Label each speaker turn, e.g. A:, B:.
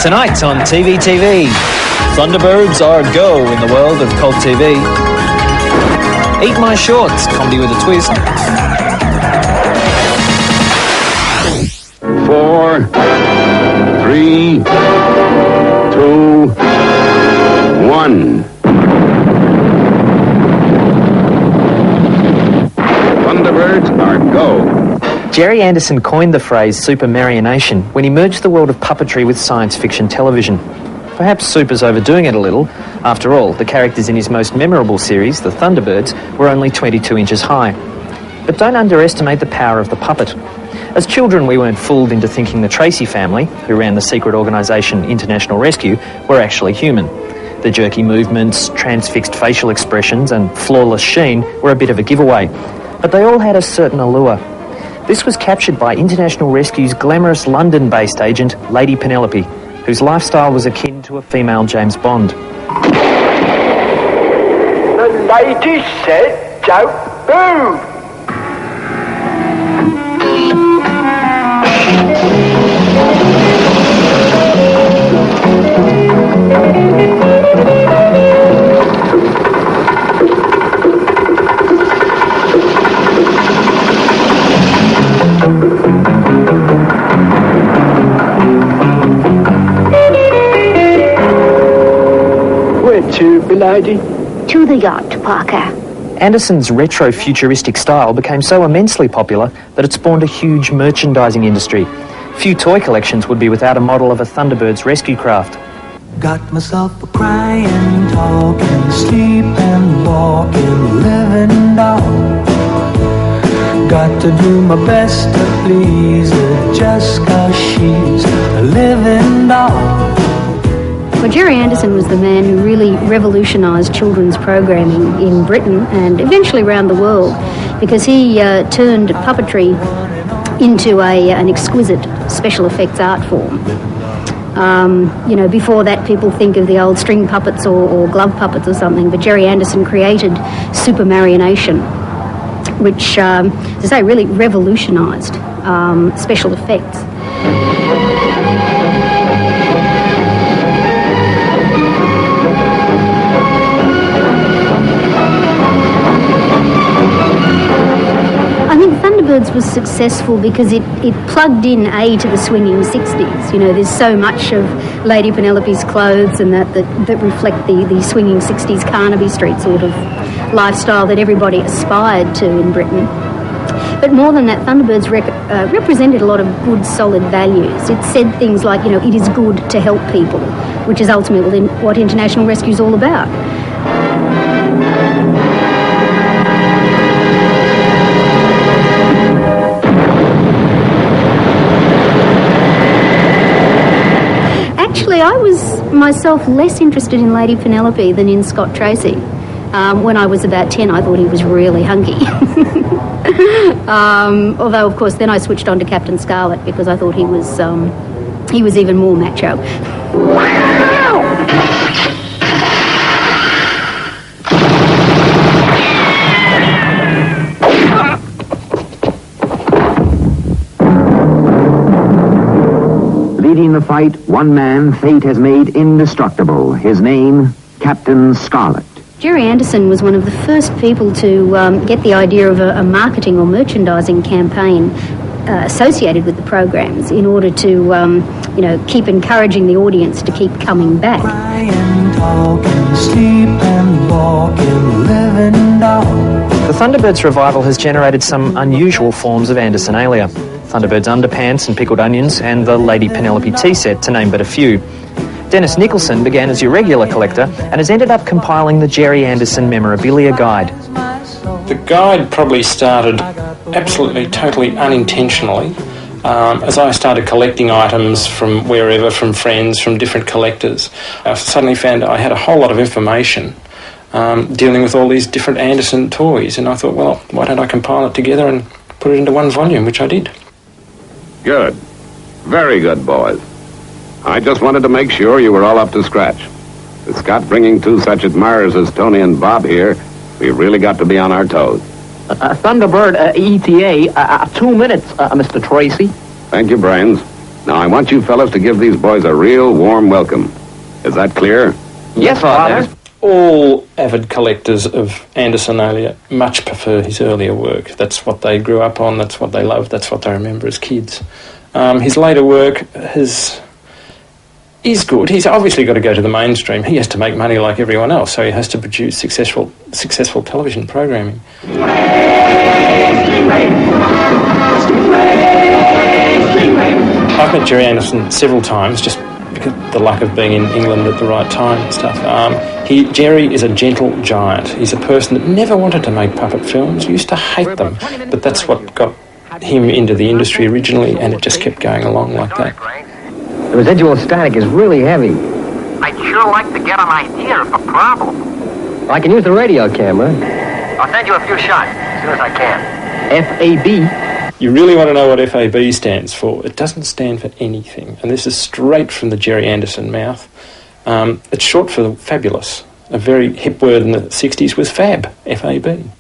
A: Tonight on TVTV, Thunderbirds are a go in the world of cult TV. Eat My Shorts, comedy with a twist.
B: 4, 3, 2, 1. Thunderbirds are go.
A: Gerry Anderson coined the phrase Supermarionation when he merged the world of puppetry with science fiction television. Perhaps Super's overdoing it a little. After all, the characters in his most memorable series, the Thunderbirds, were only 22 inches high. But don't underestimate the power of the puppet. As children, we weren't fooled into thinking the Tracy family, who ran the secret organisation International Rescue, were actually human. The jerky movements, transfixed facial expressions and flawless sheen were a bit of a giveaway. But they all had a certain allure. This was captured by International Rescue's glamorous London-based agent, Lady Penelope, whose lifestyle was akin to a female James Bond.
C: The lady said don't move. Where to, milady?
D: To the yacht, Parker.
A: Anderson's retro-futuristic style became so immensely popular that it spawned a huge merchandising industry. Few toy collections would be without a model of a Thunderbird's rescue craft.
E: Got myself a crying, talking, sleeping, walking, living doll. Got to do my best to please her just 'cause she's a living doll.
D: Well, Gerry Anderson was the man who really revolutionised children's programming in Britain and eventually around the world, because he turned puppetry into an exquisite special effects art form. Before that, people think of the old string puppets or glove puppets or something, but Gerry Anderson created Supermarionation, which, as I say, really revolutionised special effects. Thunderbirds was successful because it plugged in to the swinging 60s. You know, there's so much of Lady Penelope's clothes and that reflect the swinging 60s Carnaby Street sort of lifestyle that everybody aspired to in Britain. But more than that, Thunderbirds represented a lot of good, solid values. It said things like, it is good to help people, which is ultimately what International Rescue is all about. Actually, I was myself less interested in Lady Penelope than in Scott Tracy. When I was about 10, I thought he was really hunky. Although, of course, then I switched on to Captain Scarlet because I thought he was even more macho.
F: Leading the fight, one man fate has made indestructible. His name, Captain Scarlet.
D: Gerry Anderson was one of the first people to get the idea of a marketing or merchandising campaign associated with the programs in order to, keep encouraging the audience to keep coming back.
A: The Thunderbirds revival has generated some unusual forms of Andersonalia. Thunderbirds underpants and pickled onions, and the Lady Penelope tea set, to name but a few. Dennis Nicholson began as your regular collector and has ended up compiling the Gerry Anderson Memorabilia Guide.
G: The guide probably started absolutely, totally unintentionally as I started collecting items from wherever, from friends, from different collectors. I suddenly found I had a whole lot of information dealing with all these different Anderson toys, and I thought, well, why don't I compile it together and put it into one volume, which I did.
B: Good. Very good, boys. I just wanted to make sure you were all up to scratch. With Scott bringing two such admirers as Tony and Bob here, we really got to be on our toes.
H: Thunderbird ETA, 2 minutes, Mr. Tracy.
B: Thank you, Brains. Now, I want you fellas to give these boys a real warm welcome. Is that clear?
A: Yes, Father.
G: All avid collectors of Andersonalia much prefer his earlier work. That's what they grew up on, that's what they loved, that's what they remember as kids. His later work is good. He's obviously got to go to the mainstream. He has to make money like everyone else, so he has to produce successful television programming. I've met Gerry Anderson several times, just because of the luck of being in England at the right time and stuff. Gerry is a gentle giant. He's a person that never wanted to make puppet films, used to hate them, but that's what got him into the industry originally, and it just kept going along like that.
H: The residual static is really heavy.
I: I'd sure like to get an idea of the problem.
H: I can use the radio camera.
I: I'll send you a few shots as soon as I can.
H: FAB.
G: You really want to know what FAB stands for? It doesn't stand for anything, and this is straight from the Gerry Anderson mouth. It's short for fabulous. A very hip word in the 60s was fab, FAB.